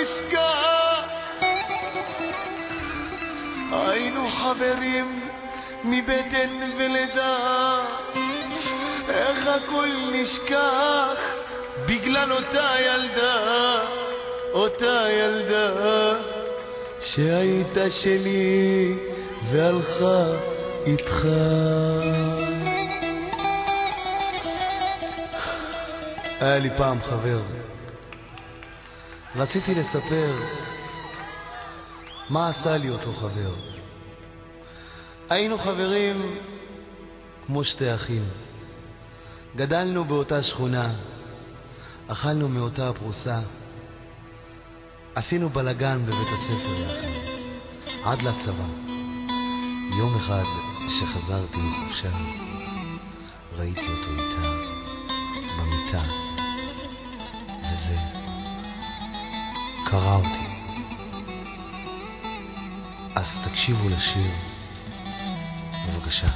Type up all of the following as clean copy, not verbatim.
נשכח, היינו חברים מבטן ולידה, איך הכל נשכח בגלל אותה ילדה שהיית שלי והלכה איתך. היה לי פעם חבר, רציתי לספר מה עשה לי אותו חבר. היינו חברים כמו שתי אחים, גדלנו באותה שכונה, אכלנו מאותה הפרוסה, עשינו בלגן בבית הספר יחד עד לצבא. יום אחד שחזרתי מחופשה ראיתי אותו איתה במיטה, וזה קרא אותי. אז תקשיבו לשיר בבקשה.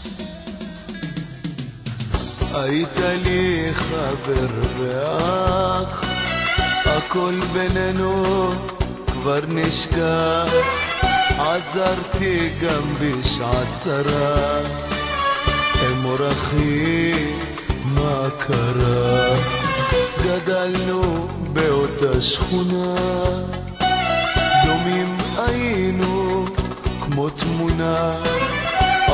היית לי חבר ואח, הכל בינינו כבר נשכח, עזרתי גם בשעת צרה, אמור אחי מה קרה, גדלנו באותה שכונה, דומים היינו כמו תמונה,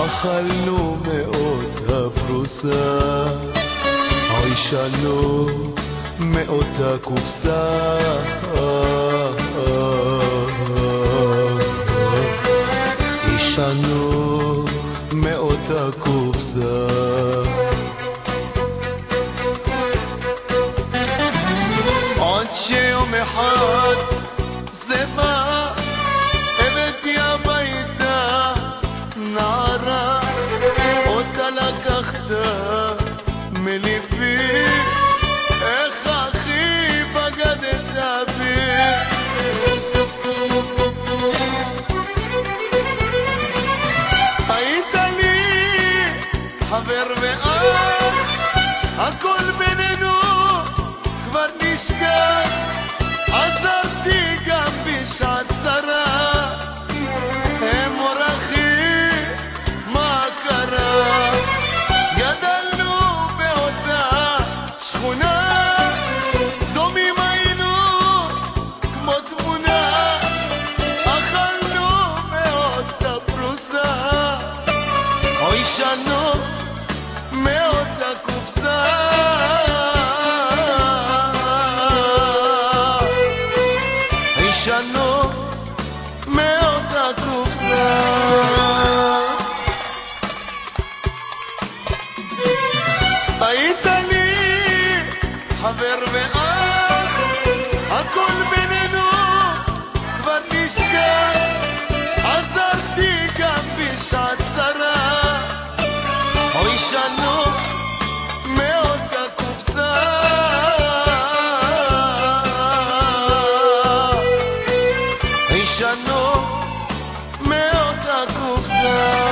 אכלנו מאותה פרוסה, עישנו מאותה קופסה, עישנו מאותה קופסה. עד שיום אחד זה בא, הבאתי הביתה נערה, אותה לקחת מליבי, איך אחי בגדת בי. היית לי חבר ואח, הכל בינינו כבר נשכח, עזרתי גם בשעת צרה, אמור אחי מה קרה, גדלנו באותה שכונה, דומים היינו כמו תמונה, אכלנו מאותה פרוסה, עישנו מאותה קופסה, עישנו מאותה קופסה. היית לי חבר ואח, הכל בינינו כבר נשכח, עזרתי גם בשעת צרה, עישנו מאותה קופסה, עישנו מאותה קופסה.